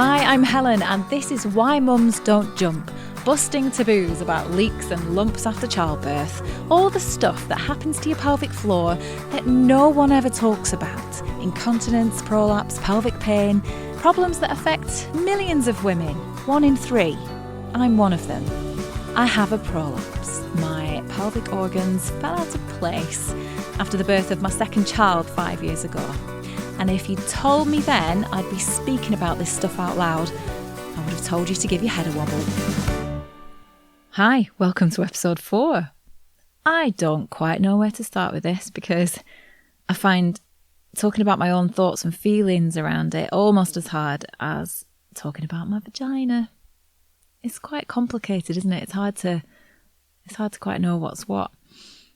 Hi, I'm Helen and this is Why Mums Don't Jump, busting taboos about leaks and lumps after childbirth, all the stuff that happens to your pelvic floor that no one ever talks about. Incontinence, prolapse, pelvic pain, problems that affect millions of women, 1 in 3. I'm one of them. I have a prolapse. My pelvic organs fell out of place after the birth of my second child 5 years ago. And if you told me then I'd be speaking about this stuff out loud, I would have told you to give your head a wobble. Hi, welcome to episode 4. I don't quite know where to start with this because I find talking about my own thoughts and feelings around it almost as hard as talking about my vagina. It's quite complicated, isn't it? It's hard to quite know what's what.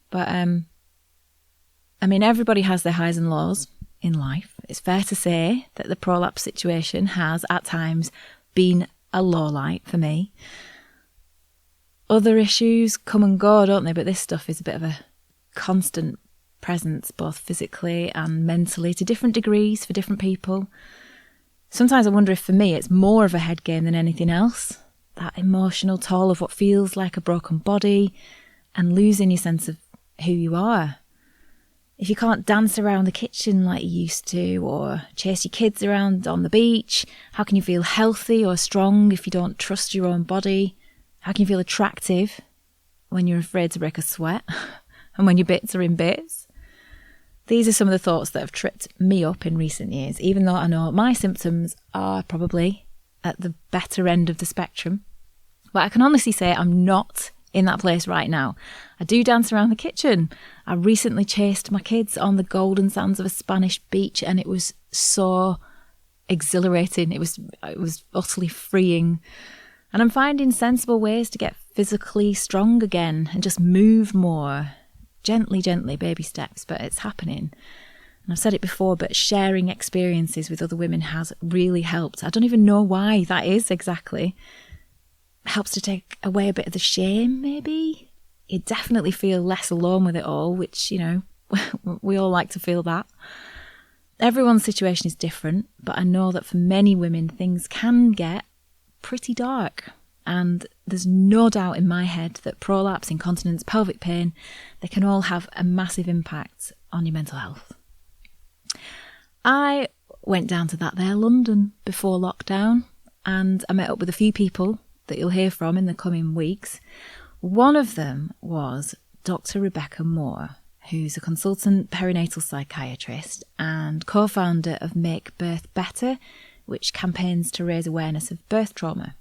But everybody has their highs and lows in life. It's fair to say that the prolapse situation has at times been a low light for me. Other issues come and go, don't they? But this stuff is a bit of a constant presence, both physically and mentally, to different degrees for different people. Sometimes I wonder if for me it's more of a head game than anything else. That emotional toll of what feels like a broken body and losing your sense of who you are. If you can't dance around the kitchen like you used to, or chase your kids around on the beach, how can you feel healthy or strong if you don't trust your own body? How can you feel attractive when you're afraid to break a sweat and when your bits are in bits? These are some of the thoughts that have tripped me up in recent years, even though I know my symptoms are probably at the better end of the spectrum. But I can honestly say I'm not in that place right now. I do dance around the kitchen. I recently chased my kids on the golden sands of a Spanish beach and it was so exhilarating. It was utterly freeing. And I'm finding sensible ways to get physically strong again and just move more. Gently, baby steps, but it's happening. And I've said it before, but sharing experiences with other women has really helped. I don't even know why that is exactly. Helps to take away a bit of the shame, maybe. You definitely feel less alone with it all, which, we all like to feel that. Everyone's situation is different, but I know that for many women, things can get pretty dark. And there's no doubt in my head that prolapse, incontinence, pelvic pain, they can all have a massive impact on your mental health. I went down to that there London before lockdown, and I met up with a few people that you'll hear from in the coming weeks. One of them was Dr. Rebecca Moore, who's a consultant perinatal psychiatrist and co-founder of Make Birth Better, which campaigns to raise awareness of birth trauma.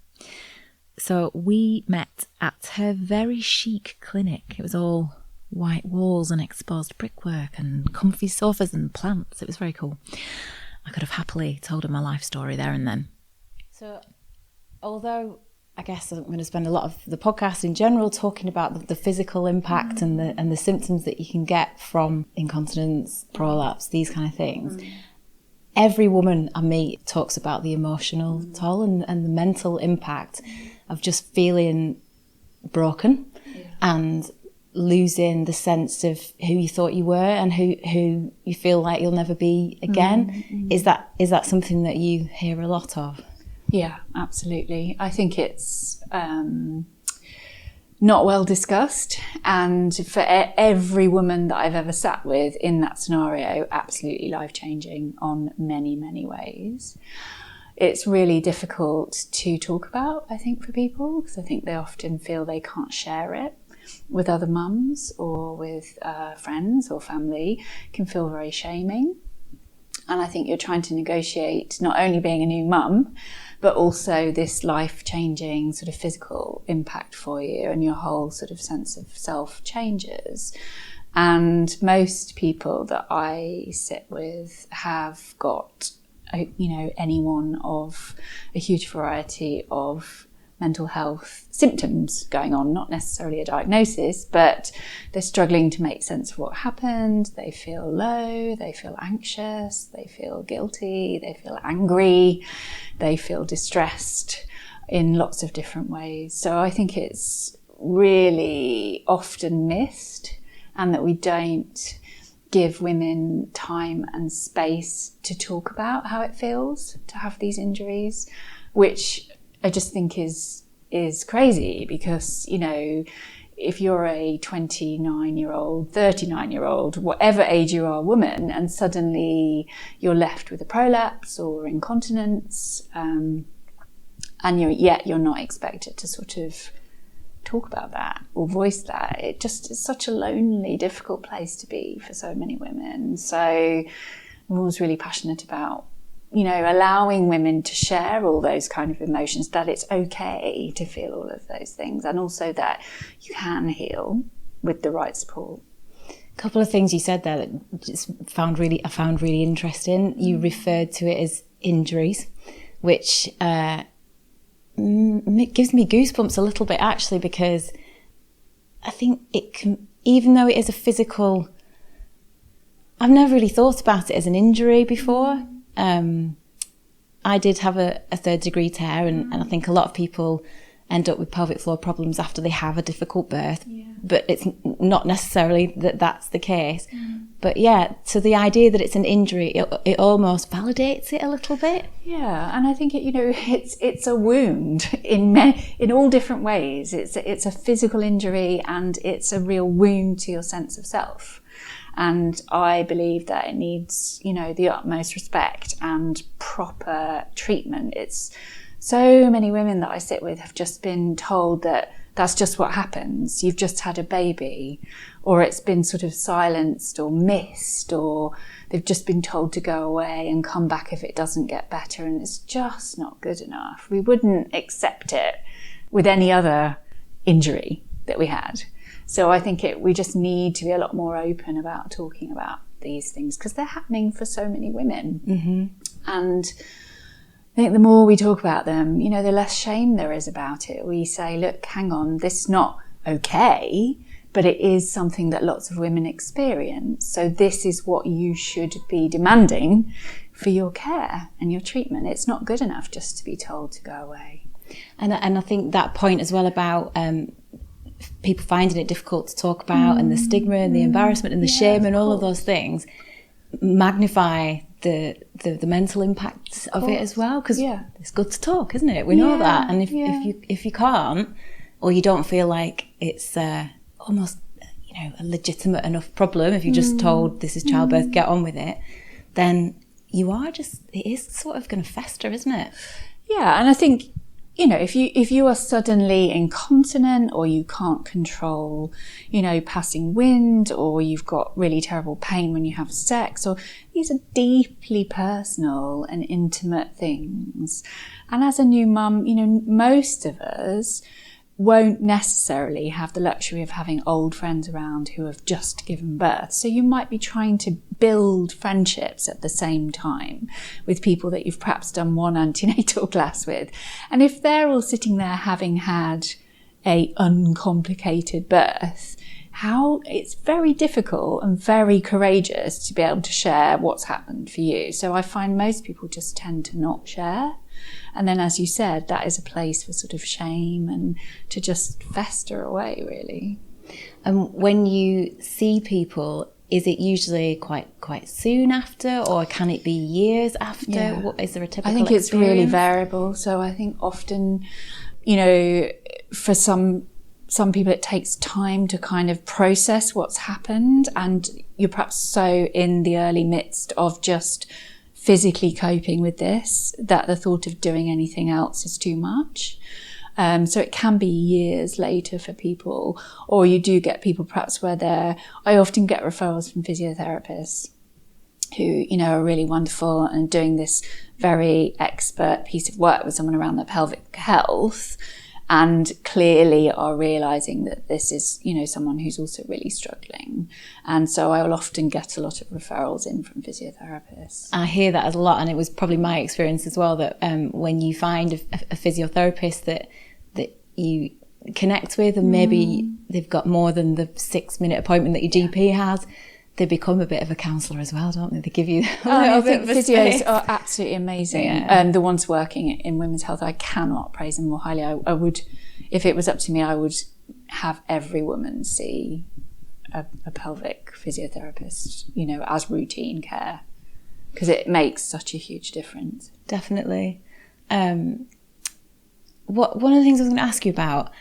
So we met at her very chic clinic. It was all white walls and exposed brickwork and comfy sofas and plants. It was very cool. I could have happily told her my life story there and then. So although I guess I'm going to spend a lot of the podcast in general talking about the physical impact and the symptoms that you can get from incontinence, prolapse, these kind of things. Every woman I meet talks about the emotional toll and the mental impact of just feeling broken and losing the sense of who you thought you were and who you feel like you'll never be again. Is that something that you hear a lot of? Yeah, absolutely. I think it's not well discussed, and for every woman that I've ever sat with in that scenario, absolutely life-changing on many, many ways. It's really difficult to talk about, I think, for people, because I think they often feel they can't share it with other mums or with friends or family. It can feel very shaming. And I think you're trying to negotiate not only being a new mum, but also this life-changing sort of physical impact for you, and your whole sort of sense of self changes. And most people that I sit with have got, any one of a huge variety of mental health symptoms going on, not necessarily a diagnosis, but they're struggling to make sense of what happened. They feel low, they feel anxious, they feel guilty, they feel angry, they feel distressed in lots of different ways. So I think it's really often missed, and that we don't give women time and space to talk about how it feels to have these injuries, which I just think is crazy, because, you know, if you're a 29-year-old, 39-year-old, whatever age you are, woman, and suddenly you're left with a prolapse or incontinence, and you're not expected to sort of talk about that or voice that. It just is such a lonely, difficult place to be for so many women. So I'm always really passionate about, you know, allowing women to share all those kind of emotions, that it's okay to feel all of those things, and also that you can heal with the right support. A couple of things you said there that just I found really interesting. You referred to it as injuries, which it gives me goosebumps a little bit, actually, because I think it can, even though it is a physical, I've never really thought about it as an injury before. I did have a 3rd degree tear, and I think a lot of people end up with pelvic floor problems after they have a difficult birth, but it's not necessarily that that's the case. But yeah, so the idea that it's an injury, it almost validates it a little bit. Yeah, and I think it's a wound in all different ways. It's a physical injury, and it's a real wound to your sense of self. And I believe that it needs, you know, the utmost respect and proper treatment. It's so many women that I sit with have just been told that that's just what happens. You've just had a baby, or it's been sort of silenced or missed, or they've just been told to go away and come back if it doesn't get better. And it's just not good enough. We wouldn't accept it with any other injury that we had. So I think we just need to be a lot more open about talking about these things, because they're happening for so many women. Mm-hmm. And I think the more we talk about them, you know, the less shame there is about it. We say, look, hang on, this is not okay, but it is something that lots of women experience. So this is what you should be demanding for your care and your treatment. It's not good enough just to be told to go away. And I think that point as well about people finding it difficult to talk about, and the stigma and the embarrassment and the shame and all of those things magnify the mental impacts of it as well, because it's good to talk, isn't it? We know that. And if you can't, or you don't feel like it's almost, you know, a legitimate enough problem, if you're just told this is childbirth, get on with it, then it is sort of going to fester, isn't it? Yeah, and I think, you know, if you are suddenly incontinent, or you can't control, you know, passing wind, or you've got really terrible pain when you have sex, or these are deeply personal and intimate things. And as a new mum, you know, most of us won't necessarily have the luxury of having old friends around who have just given birth. So you might be trying to build friendships at the same time with people that you've perhaps done one antenatal class with. And if they're all sitting there having had a uncomplicated birth, it's very difficult and very courageous to be able to share what's happened for you. So I find most people just tend to not share. And then, as you said, that is a place for sort of shame and to just fester away, really. And when you see people, is it usually quite soon after, or can it be years after? Yeah. What is there a typical I think experience? It's really variable. So I think often, you know, for some people it takes time to kind of process what's happened, and you're perhaps so in the early midst of just physically coping with this that the thought of doing anything else is too much. So it can be years later for people, or you do get people perhaps where I often get referrals from physiotherapists who, you know, are really wonderful and doing this very expert piece of work with someone around their pelvic health, and clearly are realising that this is, you know, someone who's also really struggling. And so I will often get a lot of referrals in from physiotherapists. I hear that a lot, and it was probably my experience as well, that when you find a physiotherapist that you connect with, and maybe they've got more than the 6-minute appointment that your GP has, they become a bit of a counsellor as well, don't they? They give you I think physios are absolutely amazing. Yeah. The ones working in women's health, I cannot praise them more highly. I would, if it was up to me, I would have every woman see a pelvic physiotherapist, you know, as routine care, because it makes such a huge difference. Definitely. One of the things I was going to ask you about,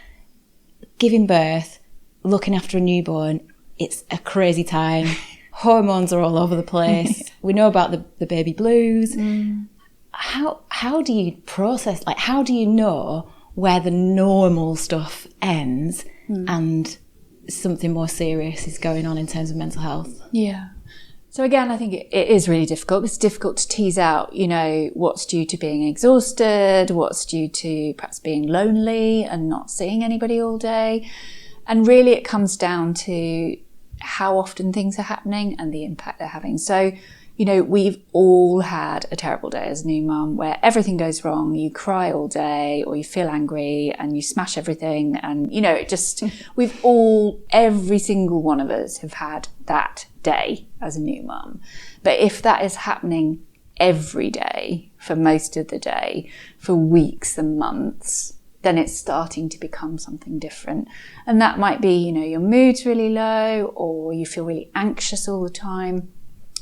giving birth, looking after a newborn, it's a crazy time. Hormones are all over the place. We know about the baby blues. How do you process, like, how do you know where the normal stuff ends and something more serious is going on in terms of mental health? Yeah. So again, I think it is really difficult. It's difficult to tease out, you know, what's due to being exhausted, what's due to perhaps being lonely and not seeing anybody all day. And really it comes down to how often things are happening and the impact they're having. So, you know, we've all had a terrible day as a new mum where everything goes wrong. You cry all day, or you feel angry and you smash everything. And, you know, it just, every single one of us have had that day as a new mum. But if that is happening every day for most of the day, for weeks and months, then it's starting to become something different. And that might be, you know, your mood's really low, or you feel really anxious all the time.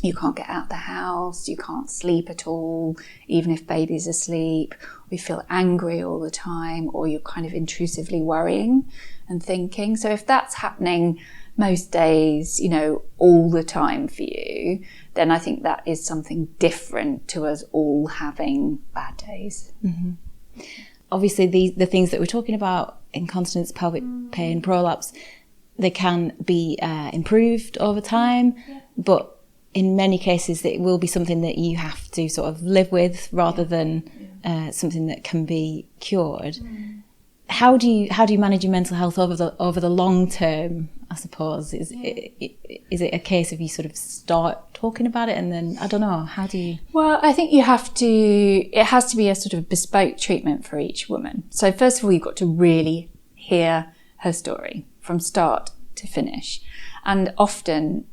You can't get out the house, you can't sleep at all, even if baby's asleep, or you feel angry all the time, or you're kind of intrusively worrying and thinking. So if that's happening most days, you know, all the time for you, then I think that is something different to us all having bad days. Mm-hmm. Obviously, the things that we're talking about, incontinence, pelvic pain, prolapse, they can be improved over time, but in many cases it will be something that you have to sort of live with rather than something that can be cured. How do you manage your mental health over the long term, I suppose? Is it a case of you sort of start talking about it and then, I don't know, how do you? Well, I think it has to be a sort of bespoke treatment for each woman. So first of all, you've got to really hear her story from start to finish. And often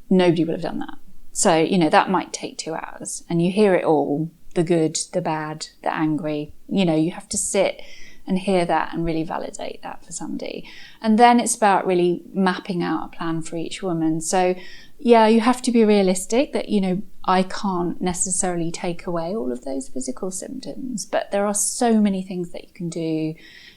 nobody would have done that. So, you know, that might take 2 hours and you hear it all, the good, the bad, the angry. You know, you have to sit and hear that and really validate that for somebody. And then it's about really mapping out a plan for each woman. So yeah, you have to be realistic that, you know, I can't necessarily take away all of those physical symptoms, but there are so many things that you can do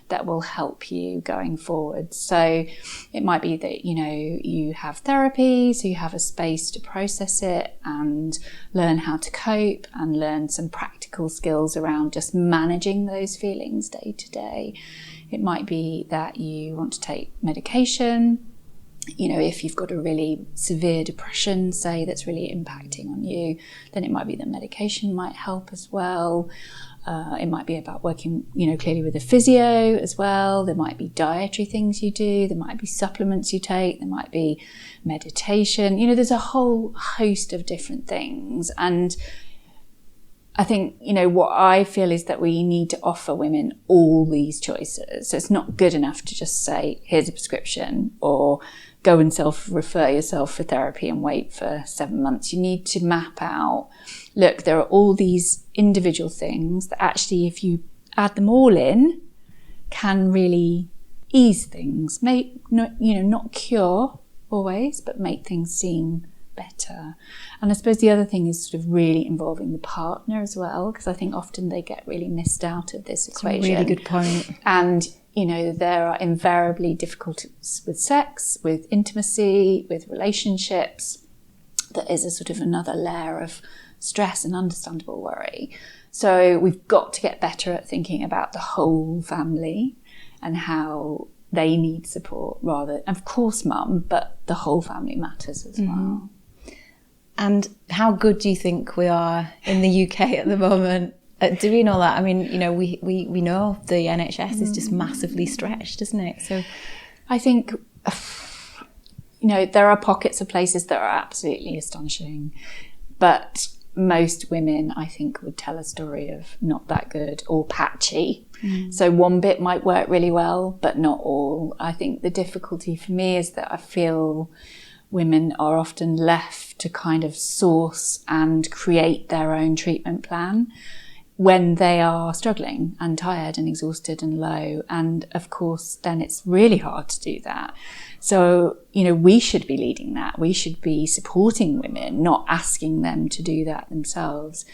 that will help you going forward. So it might be that, you know, you have therapy, so you have a space to process it and learn how to cope and learn some practical skills around just managing those feelings day to day. It might be that you want to take medication. You know, if you've got a really severe depression, say, that's really impacting on you, then it might be that medication might help as well. It might be about working, you know, clearly with a physio as well. There might be dietary things you do. There might be supplements you take. There might be meditation. You know, there's a whole host of different things. And I think, you know, what I feel is that we need to offer women all these choices. So it's not good enough to just say, here's a prescription, or go and self-refer yourself for therapy and wait for 7 months. You need to map out, look, there are all these individual things that actually, if you add them all in, can really ease things, not cure always, but make things seem better. And I suppose the other thing is sort of really involving the partner as well, because I think often they get really missed out of this equation. That's a really good point. And, you know, there are invariably difficulties with sex, with intimacy, with relationships. That is a sort of another layer of stress and understandable worry. So we've got to get better at thinking about the whole family and how they need support rather, of course, mum, but the whole family matters as well. And how good do you think we are in the UK at the moment at doing all that? I mean, you know, we know the NHS is just massively stretched, isn't it? So I think, you know, there are pockets of places that are absolutely astonishing, but most women, I think, would tell a story of not that good or patchy. So one bit might work really well, but not all. I think the difficulty for me is that I feel women are often left to kind of source and create their own treatment plan. when they are struggling and tired and exhausted and low. And of course, then it's really hard to do that. So, we should be leading that. We should be supporting women, not asking them to do that themselves.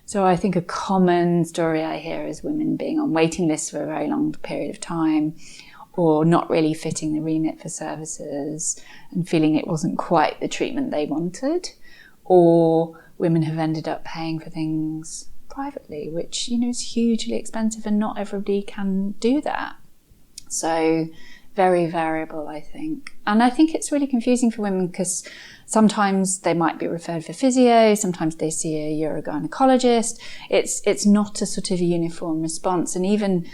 So I think a common story I hear is women being on waiting lists for a very long period of time, or not really fitting the remit for services and feeling it wasn't quite the treatment they wanted, or women have ended up paying for things privately, which, is hugely expensive and not everybody can do that. So very variable, I think. And I think it's really confusing for women because sometimes they might be referred for physio, sometimes they see a urogynecologist. It's not a sort of uniform response. And even,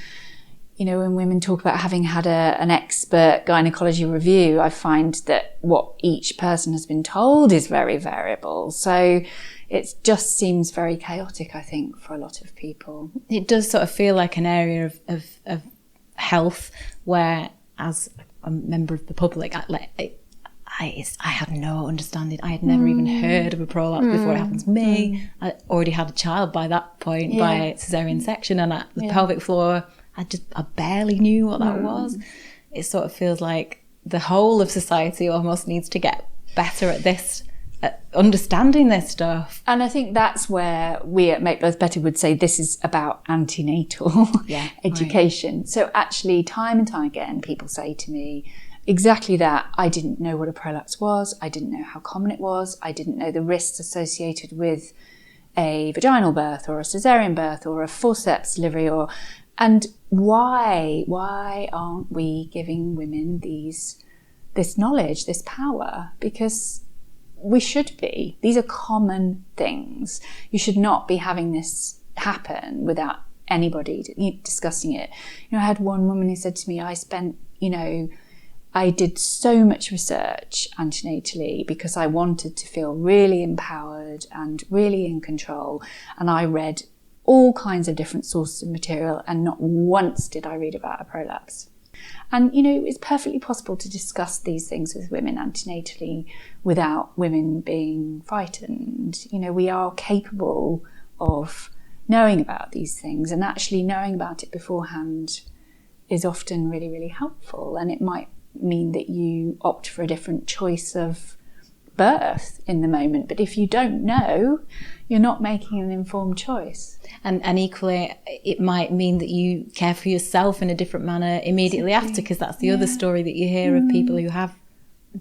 when women talk about having had an expert gynecology review, I find that what each person has been told is very variable. So it just seems very chaotic, I think, for a lot of people. It does sort of feel like an area of health where, as a member of the public, I had no understanding. I had never even heard of a prolapse before it happened to me. I already had a child by that point by cesarean section, and the pelvic floor, I barely knew what that was. It sort of feels like the whole of society almost needs to get better at this, at understanding this stuff. And I think that's where we at Make Birth Better would say this is about antenatal education. Right. So actually, time and time again, people say to me exactly that. I didn't know what a prolapse was. I didn't know how common it was. I didn't know the risks associated with a vaginal birth or a cesarean birth or a forceps delivery, and why aren't we giving women this knowledge, this power? Because we should be. These are common things. You should not be having this happen without anybody discussing it. I had one woman who said to me, I did so much research antenatally because I wanted to feel really empowered and really in control. And I read all kinds of different sources of material, and not once did I read about a prolapse. And, it's perfectly possible to discuss these things with women antenatally without women being frightened. We are capable of knowing about these things, and actually knowing about it beforehand is often really, really helpful. And it might mean that you opt for a different choice of birth in the moment. But if you don't know, you're not making an informed choice. And equally, it might mean that you care for yourself in a different manner immediately after, because that's the other story that you hear of people who have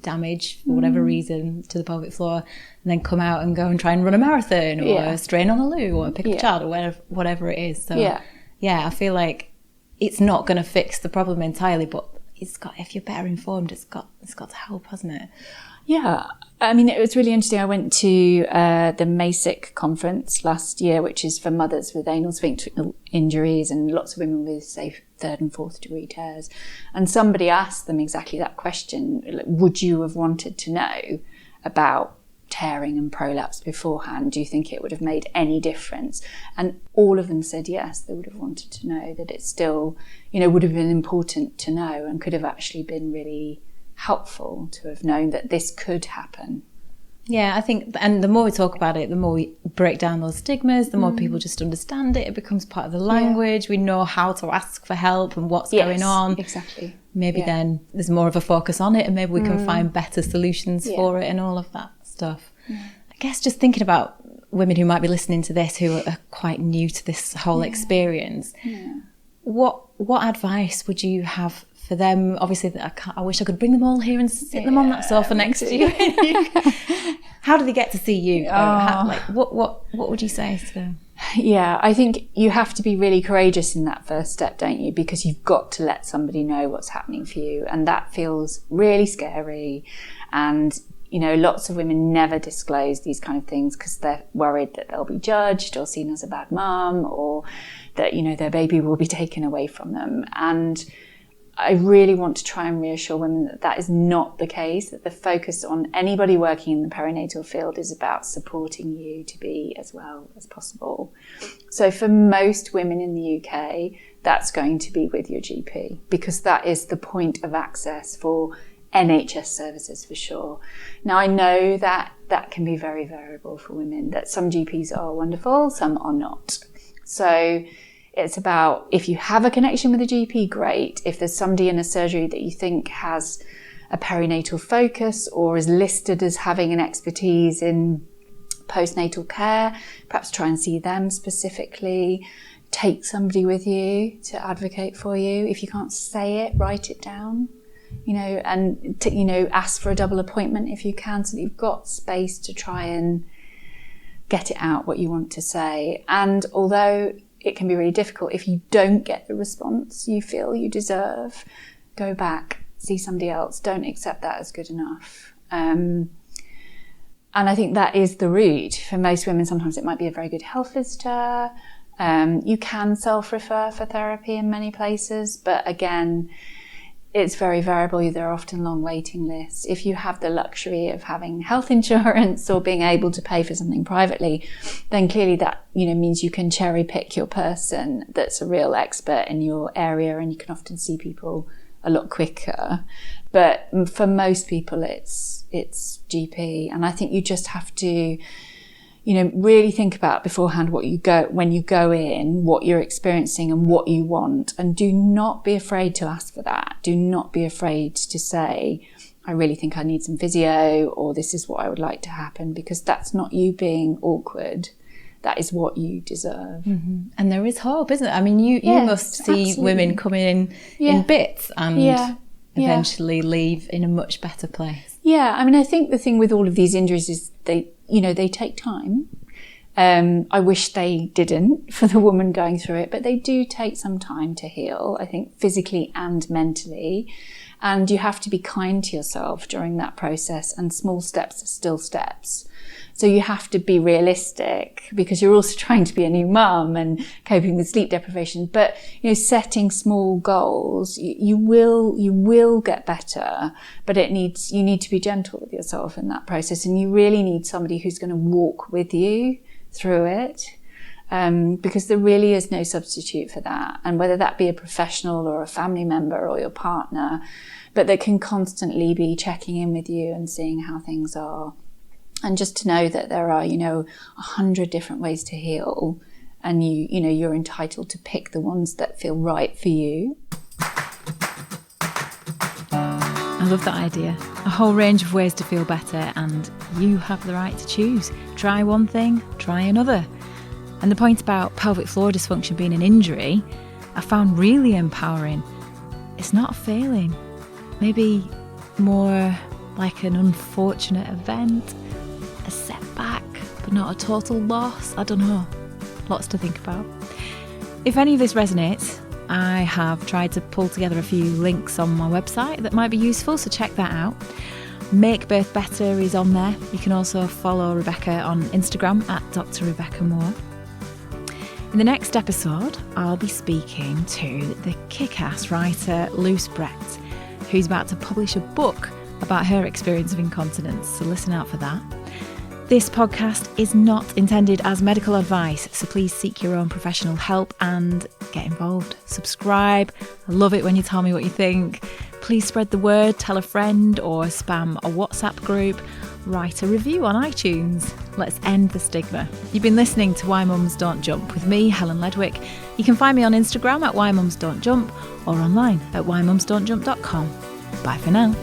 damage for whatever reason to the pelvic floor, and then come out and go and try and run a marathon or strain on a loo or pick up a child or whatever it is. So I feel like it's not going to fix the problem entirely, but if you're better informed, it's got to help, hasn't it? Yeah, I mean, it was really interesting. I went to the MASIC conference last year, which is for mothers with anal sphincter injuries and lots of women with, say, 3rd and 4th degree tears. And somebody asked them exactly that question. Would you have wanted to know about tearing and prolapse beforehand? Do you think it would have made any difference? And all of them said yes, they would have wanted to know, that it still, would have been important to know and could have actually been really helpful to have known that this could happen. Yeah, I think, and the more we talk about it, the more we break down those stigmas, the more people just understand it. It becomes part of the language. We know how to ask for help and what's going on. Exactly. Maybe then there's more of a focus on it, and maybe we can find better solutions for it and all of that stuff. I guess just thinking about women who might be listening to this who are quite new to this whole experience, what advice would you have for them? Obviously, I wish I could bring them all here and sit them on that sofa next to you. How do they get to see you? What would you say to them? Yeah, I think you have to be really courageous in that first step, don't you? Because you've got to let somebody know what's happening for you, and that feels really scary. And lots of women never disclose these kind of things because they're worried that they'll be judged or seen as a bad mum, or that their baby will be taken away from them. And I really want to try and reassure women that that is not the case, that the focus on anybody working in the perinatal field is about supporting you to be as well as possible. So for most women in the UK, that's going to be with your GP, because that is the point of access for NHS services for sure. Now, I know that that can be very variable for women, that some GPs are wonderful, some are not. So it's about, if you have a connection with a GP, great. If there's somebody in a surgery that you think has a perinatal focus or is listed as having an expertise in postnatal care, perhaps try and see them specifically. Take somebody with you to advocate for you. If you can't say it, write it down, and ask for a double appointment if you can, so that you've got space to try and get it out, what you want to say. And although it can be really difficult, if you don't get the response you feel you deserve, go back, see somebody else. Don't accept that as good enough. And I think that is the route. For most women, sometimes it might be a very good health visitor. You can self-refer for therapy in many places, but again, it's very variable. There are often long waiting lists. If you have the luxury of having health insurance or being able to pay for something privately, then clearly that, means you can cherry pick your person that's a real expert in your area, and you can often see people a lot quicker. But for most people, it's GP. And I think you just have to, really think about beforehand when you go in, what you're experiencing and what you want. And do not be afraid to ask for that. Do not be afraid to say, I really think I need some physio, or this is what I would like to happen, because that's not you being awkward. That is what you deserve. Mm-hmm. And there is hope, isn't it? I mean, you must see absolutely. Women coming in bits and eventually leave in a much better place. Yeah, I mean, I think the thing with all of these injuries is they take time. I wish they didn't for the woman going through it, but they do take some time to heal, I think, physically and mentally. And you have to be kind to yourself during that process, and small steps are still steps. So you have to be realistic, because you're also trying to be a new mum and coping with sleep deprivation. But, setting small goals, you will get better, but you need to be gentle with yourself in that process. And you really need somebody who's going to walk with you through it. Because there really is no substitute for that. And whether that be a professional or a family member or your partner, but that can constantly be checking in with you and seeing how things are. And just to know that there are, 100 different ways to heal, and you're entitled to pick the ones that feel right for you. I love that idea. A whole range of ways to feel better, and you have the right to choose. Try one thing, try another. And the point about pelvic floor dysfunction being an injury, I found really empowering. It's not a failing. Maybe more like an unfortunate event, a setback, but not a total loss. I don't know. Lots to think about. If any of this resonates, I have tried to pull together a few links on my website that might be useful, so check that out. Make Birth Better is on there. You can also follow Rebecca on Instagram at Dr. Rebecca Moore. In the next episode, I'll be speaking to the kick-ass writer Luce Brecht, who's about to publish a book about her experience of incontinence, so listen out for that. This podcast is not intended as medical advice, so please seek your own professional help and get involved. Subscribe. I love it when you tell me what you think. Please spread the word, tell a friend, or spam a WhatsApp group. Write a review on iTunes. Let's end the stigma. You've been listening to Why Mums Don't Jump with me, Helen Ledwick. You can find me on Instagram at whymumsdon'tjump or online at whymumsdon'tjump.com. Bye for now.